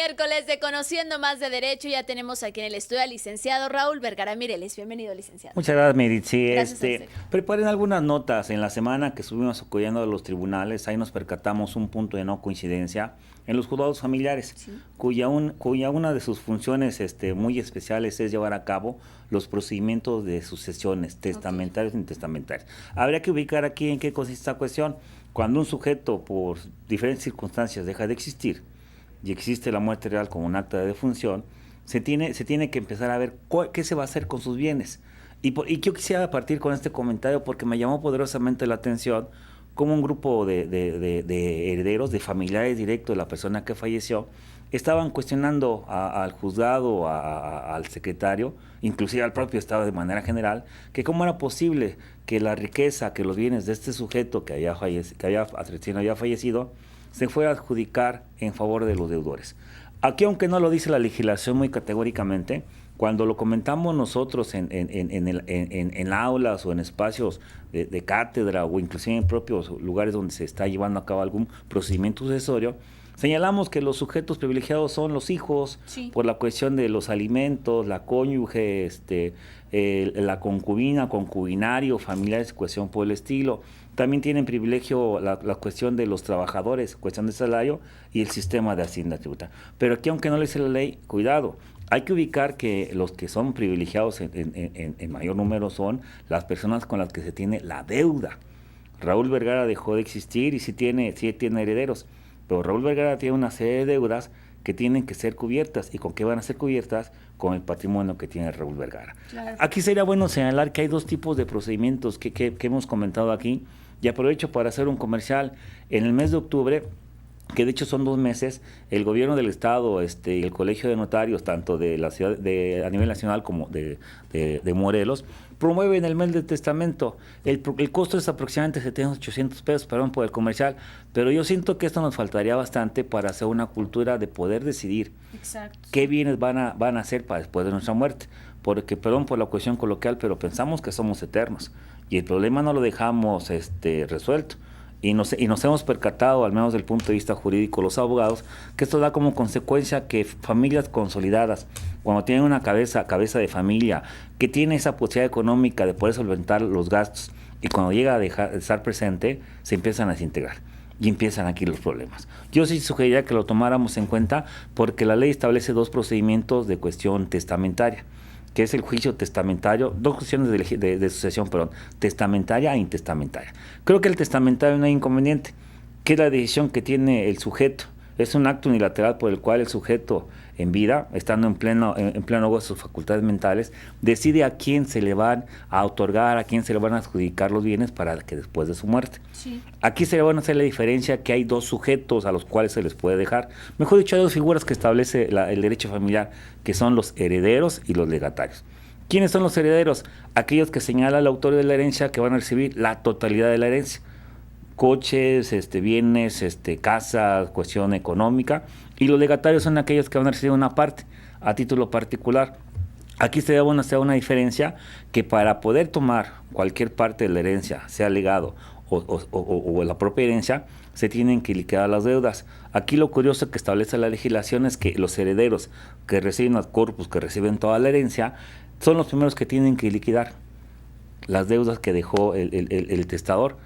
miércoles de Conociendo Más de Derecho. Ya tenemos aquí en el estudio al licenciado Raúl Vergara Mireles. Bienvenido, licenciado. Muchas gracias, Merit. Sí, Gracias a usted. preparen algunas notas. En la semana que estuvimos acudiendo a los tribunales, ahí nos percatamos un punto de no coincidencia en los juzgados familiares, Sí. cuya una de sus funciones muy especiales es llevar a cabo los procedimientos de sucesiones testamentarios e intestamentarios. Habría que ubicar aquí en qué consiste esta cuestión. Cuando un sujeto, por diferentes circunstancias, deja de existir y existe la muerte real como un acta de defunción, se tiene que empezar a ver qué se va a hacer con sus bienes. Y yo quisiera partir con este comentario porque me llamó poderosamente la atención cómo un grupo de herederos, de familiares directos de la persona que falleció, estaban cuestionando al juzgado, al secretario, inclusive al propio Estado de manera general, que cómo era posible que la riqueza, que los bienes de este sujeto que recién había fallecido, se fuera a adjudicar en favor de los deudores. Aquí, aunque no lo dice la legislación muy categóricamente, cuando lo comentamos nosotros en aulas o en espacios de cátedra o inclusive en propios lugares donde se está llevando a cabo algún procedimiento sucesorio, señalamos que los sujetos privilegiados son los hijos, Sí. por la cuestión de los alimentos, la cónyuge, la concubina, concubinario, familiares, cuestión por el estilo. También tienen privilegio la cuestión de los trabajadores, cuestión de salario y el sistema de hacienda tributaria. Pero aquí, aunque no le dice la ley, cuidado, hay que ubicar que los que son privilegiados en mayor número son las personas con las que se tiene la deuda. Raúl Vergara dejó de existir y sí tiene herederos, pero Raúl Vergara tiene una serie de deudas que tienen que ser cubiertas. ¿Y con qué van a ser cubiertas? Con el patrimonio que tiene Raúl Vergara. Claro. Aquí sería bueno señalar que hay dos tipos de procedimientos que hemos comentado aquí, y aprovecho para hacer un comercial. En el mes de octubre, que de hecho son 2 meses, el gobierno del estado y el colegio de notarios, tanto de la ciudad a nivel nacional como de Morelos, promueven el mes del testamento. El costo es aproximadamente 700, 800 pesos, perdón por el comercial, pero yo siento que esto nos faltaría bastante para hacer una cultura de poder decidir Exacto. qué bienes van a hacer para después de nuestra muerte. Porque, perdón por la cuestión coloquial, pero pensamos que somos eternos y el problema no lo dejamos resuelto. Y nos hemos percatado, al menos desde el punto de vista jurídico, los abogados, que esto da como consecuencia que familias consolidadas, cuando tienen una cabeza de familia, que tiene esa posibilidad económica de poder solventar los gastos, y cuando llega a dejar de estar presente, se empiezan a desintegrar. Y empiezan aquí los problemas. Yo sí sugeriría que lo tomáramos en cuenta porque la ley establece 2 procedimientos de cuestión testamentaria, que es el juicio testamentario, 2 cuestiones de sucesión, testamentaria e intestamentaria. Creo que el testamentario no hay inconveniente, que es la decisión que tiene el sujeto. Es un acto unilateral por el cual el sujeto en vida, estando en pleno gozo de sus facultades mentales, decide a quién se le van a otorgar, a quién se le van a adjudicar los bienes para que después de su muerte. Sí. Aquí se le van a hacer la diferencia que hay 2 sujetos a los cuales se les puede dejar. Mejor dicho, hay 2 figuras que establece el derecho familiar, que son los herederos y los legatarios. ¿Quiénes son los herederos? Aquellos que señala el autor de la herencia que van a recibir la totalidad de la herencia. Coches, bienes, casas, cuestión económica, y los legatarios son aquellos que van a recibir una parte a título particular. Aquí se debe hacer una diferencia que para poder tomar cualquier parte de la herencia, sea legado o la propia herencia, se tienen que liquidar las deudas. Aquí lo curioso que establece la legislación es que los herederos que reciben ad corpus, que reciben toda la herencia, son los primeros que tienen que liquidar las deudas que dejó el testador.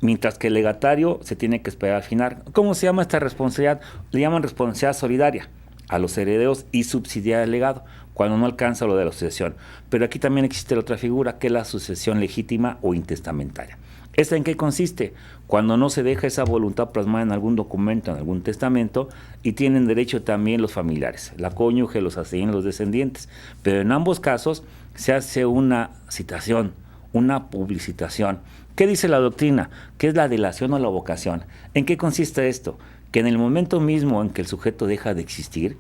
Mientras que el legatario se tiene que esperar al final. ¿Cómo se llama esta responsabilidad? Le llaman responsabilidad solidaria a los herederos y subsidiar el legado, cuando no alcanza lo de la sucesión. Pero aquí también existe la otra figura, que es la sucesión legítima o intestamentaria. ¿Esta en qué consiste? Cuando no se deja esa voluntad plasmada en algún documento, en algún testamento, y tienen derecho también los familiares, la cónyuge, los asesinos, los descendientes. Pero en ambos casos se hace una citación, una publicitación. ¿Qué dice la doctrina? ¿Qué es la delación o la vocación? ¿En qué consiste esto? Que en el momento mismo en que el sujeto deja de existir,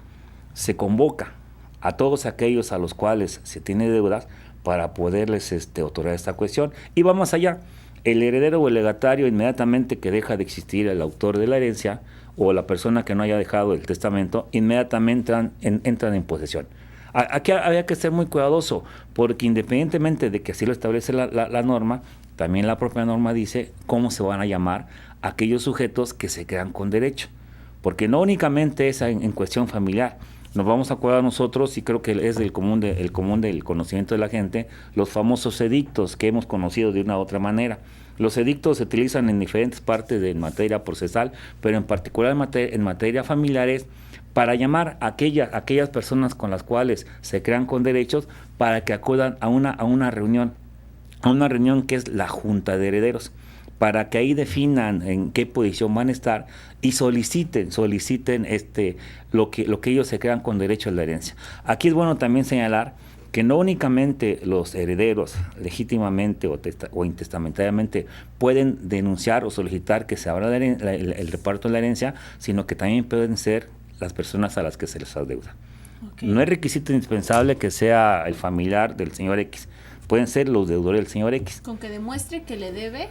se convoca a todos aquellos a los cuales se tiene deudas para poderles otorgar esta cuestión. Y va más allá. El heredero o el legatario, inmediatamente que deja de existir el autor de la herencia o la persona que no haya dejado el testamento, inmediatamente entran en posesión. Aquí había que ser muy cuidadoso, porque independientemente de que así lo establece la norma, también la propia norma dice cómo se van a llamar aquellos sujetos que se quedan con derecho. porque no únicamente es en cuestión familiar. Nos vamos a acordar nosotros, y creo que es el común del conocimiento de la gente, los famosos edictos que hemos conocido de una u otra manera. Los edictos se utilizan en diferentes partes de materia procesal, pero en particular en materia familiares, para llamar a aquellas personas con las cuales se crean con derechos para que acudan a una reunión que es la Junta de Herederos, para que ahí definan en qué posición van a estar y soliciten lo que ellos se crean con derecho a la herencia. Aquí es bueno también señalar que no únicamente los herederos legítimamente o intestamentariamente pueden denunciar o solicitar que se abra el reparto de la herencia, sino que también pueden ser las personas a las que se les adeuda. Okay. No es requisito indispensable que sea el familiar del señor X, pueden ser los deudores del señor X. Con que demuestre que le debe,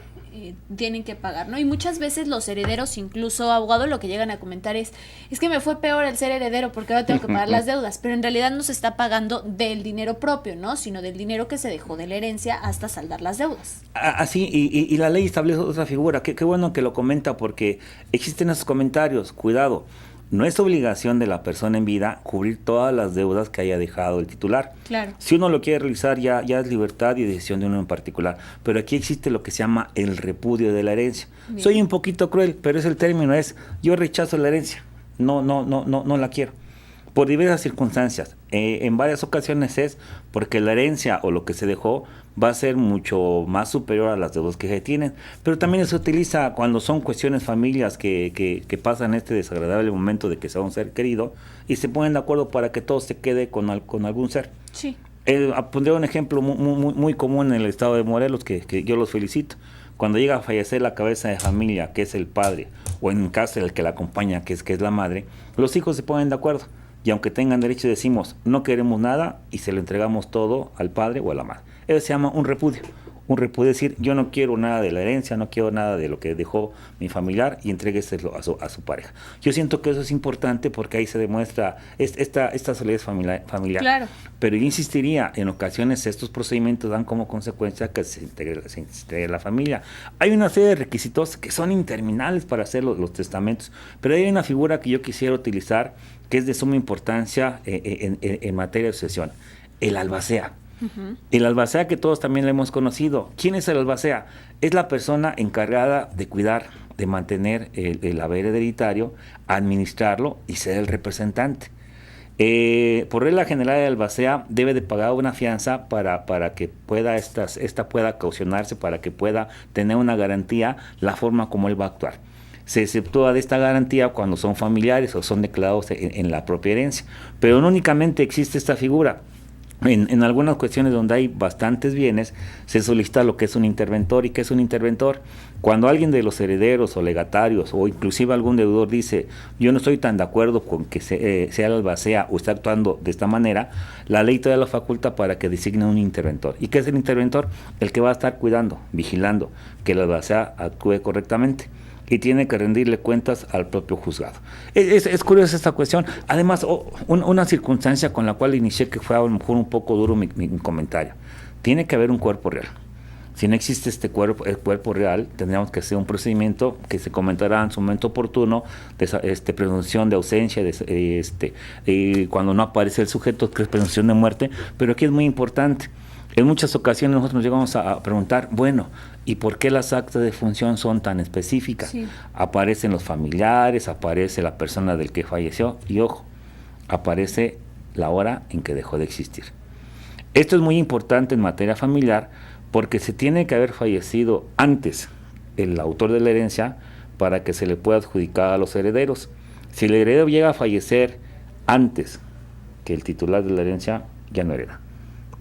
tienen que pagar, ¿no? Y muchas veces los herederos, incluso abogado, lo que llegan a comentar es que me fue peor el ser heredero porque ahora tengo que pagar las deudas, pero en realidad no se está pagando del dinero propio, ¿no? Sino del dinero que se dejó de la herencia hasta saldar las deudas. Así, y la ley establece otra figura, qué bueno que lo comenta, porque existen esos comentarios, cuidado. No es obligación de la persona en vida cubrir todas las deudas que haya dejado el titular. Claro. Si uno lo quiere realizar, ya es libertad y decisión de uno en particular. Pero aquí existe lo que se llama el repudio de la herencia. Bien. Soy un poquito cruel, pero es el término, yo rechazo la herencia. No la quiero. Por diversas circunstancias. En varias ocasiones es porque la herencia o lo que se dejó va a ser mucho más superior a las deudas que se tienen, pero también se utiliza cuando son cuestiones familias que pasan este desagradable momento de que sea un ser querido y se ponen de acuerdo para que todo se quede con algún ser. Sí. Pondré un ejemplo muy común en el estado de Morelos, que yo los felicito. Cuando llega a fallecer la cabeza de familia, que es el padre, o en caso el que la acompaña, que es la madre, los hijos se ponen de acuerdo. Y aunque tengan derecho, decimos, no queremos nada y se lo entregamos todo al padre o a la madre. Eso se llama un repudio. Un repudio es decir, yo no quiero nada de la herencia, no quiero nada de lo que dejó mi familiar y entrégueselo a su pareja. Yo siento que eso es importante porque ahí se demuestra esta solidez familiar. Claro. Pero yo insistiría, en ocasiones estos procedimientos dan como consecuencia que se integre la familia. Hay una serie de requisitos que son interminables para hacer los testamentos, pero hay una figura que yo quisiera utilizar que es de suma importancia en materia de sucesión, el albacea. Uh-huh. El albacea, que todos también lo hemos conocido. ¿Quién es el albacea? Es la persona encargada de cuidar, de mantener el haber hereditario, administrarlo y ser el representante. Por regla general, el albacea debe de pagar una fianza para que pueda esta pueda caucionarse, para que pueda tener una garantía la forma como él va a actuar. Se exceptúa de esta garantía cuando son familiares o son declarados en la propia herencia. Pero no únicamente existe esta figura. En algunas cuestiones donde hay bastantes bienes, se solicita lo que es un interventor. ¿Y qué es un interventor? Cuando alguien de los herederos o legatarios o inclusive algún deudor dice, yo no estoy tan de acuerdo con que sea el albacea o está actuando de esta manera, la ley te da la facultad para que designe un interventor. ¿Y qué es el interventor? El que va a estar cuidando, vigilando que el albacea actúe correctamente. Y tiene que rendirle cuentas al propio juzgado. Es curiosa esta cuestión. Además, una circunstancia con la cual inicié, que fue a lo mejor un poco duro mi comentario. Tiene que haber un cuerpo real. Si no existe el cuerpo real, tendríamos que hacer un procedimiento que se comentará en su momento oportuno, de presunción de ausencia, cuando no aparece el sujeto, que es presunción de muerte. Pero aquí es muy importante. En muchas ocasiones nosotros nos llegamos a preguntar, bueno, ¿y por qué las actas de función son tan específicas? Sí. Aparecen los familiares, aparece la persona del que falleció y, ojo, aparece la hora en que dejó de existir. Esto es muy importante en materia familiar porque se tiene que haber fallecido antes el autor de la herencia para que se le pueda adjudicar a los herederos. Si el heredero llega a fallecer antes que el titular de la herencia, ya no hereda.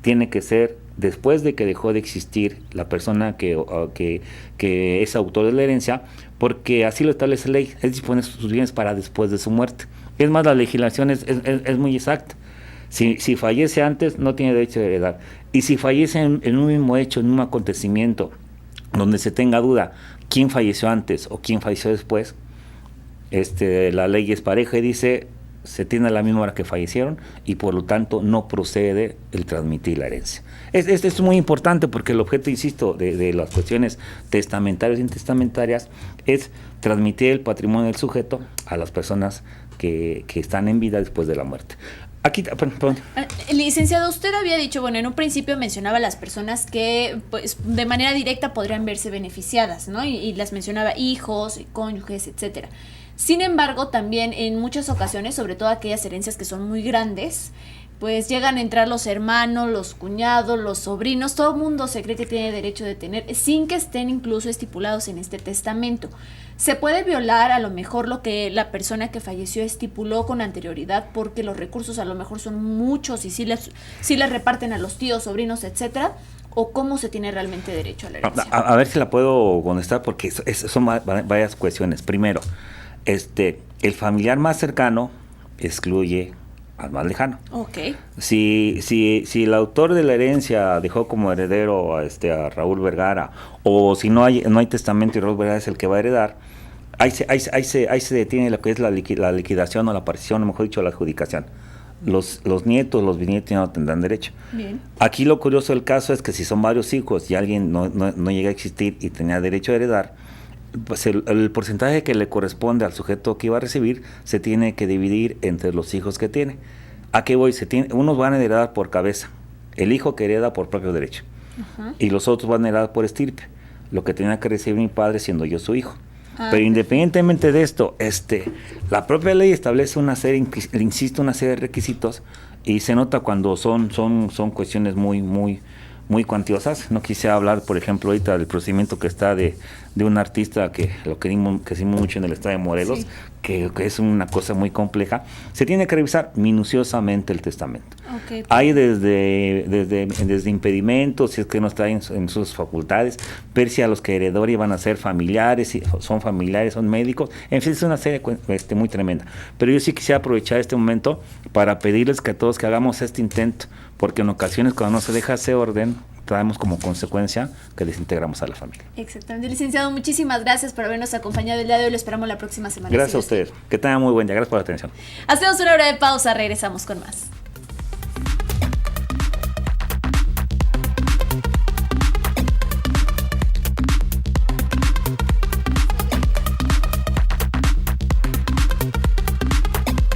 Tiene que ser después de que dejó de existir la persona que es autor de la herencia, porque así lo establece la ley, es disponer sus bienes para después de su muerte. Es más, la legislación es muy exacta. Si fallece antes, no tiene derecho a heredar. Y si fallece en un mismo hecho, en un acontecimiento, donde se tenga duda quién falleció antes o quién falleció después, la ley es pareja y dice, se tiene a la misma hora que fallecieron y por lo tanto no procede el transmitir la herencia. Esto es muy importante porque el objeto, insisto, de las cuestiones testamentarias e intestamentarias es transmitir el patrimonio del sujeto a las personas que están en vida después de la muerte. Aquí, perdón. Licenciado, usted había dicho, bueno, en un principio mencionaba las personas que pues de manera directa podrían verse beneficiadas, ¿no? Y las mencionaba hijos, cónyuges, etcétera. Sin embargo, también en muchas ocasiones, sobre todo aquellas herencias que son muy grandes, pues llegan a entrar los hermanos, los cuñados, los sobrinos, todo el mundo se cree que tiene derecho de tener, sin que estén incluso estipulados en este testamento. Se puede violar a lo mejor lo que la persona que falleció estipuló con anterioridad, porque los recursos a lo mejor son muchos y sí les reparten a los tíos, sobrinos, etcétera, o cómo se tiene realmente derecho a la herencia. A ver si la puedo contestar porque son varias cuestiones. Primero, el familiar más cercano excluye al más lejano. Okay. Si el autor de la herencia dejó como heredero a Raúl Vergara, o si no hay testamento y Raúl Vergara es el que va a heredar, ahí se detiene lo que es la liquidación o la partición, o mejor dicho, la adjudicación. Los nietos, los bisnietos ya no tendrán derecho. Bien. Aquí lo curioso del caso es que si son varios hijos y alguien no llega a existir y tenía derecho a heredar, pues el porcentaje que le corresponde al sujeto que iba a recibir se tiene que dividir entre los hijos que tiene. ¿A qué voy? Unos van a heredar por cabeza, el hijo que hereda por propio derecho, y los otros van a heredar por estirpe, lo que tenía que recibir mi padre siendo yo su hijo. Pero independientemente de esto, la propia ley establece una serie de requisitos y se nota cuando son cuestiones muy cuantiosas. No quise hablar, por ejemplo, ahorita del procedimiento que está de un artista que lo querimos mucho en el estado de Morelos, sí, que es una cosa muy compleja. Se tiene que revisar minuciosamente el testamento. Okay. Hay desde impedimentos, si es que no está en sus facultades, ver si a los que heredó iban a ser familiares, si son familiares, son médicos, en fin, es una serie muy tremenda. Pero yo sí quisiera aprovechar este momento para pedirles que a todos que hagamos este intento, porque en ocasiones cuando no se deja ese orden, traemos como consecuencia que desintegramos a la familia. Exactamente. Licenciado, muchísimas gracias por habernos acompañado el día de hoy. Lo esperamos la próxima semana. Gracias a ustedes. Que tengan muy buen día. Gracias por la atención. Hacemos una breve pausa. Regresamos con más.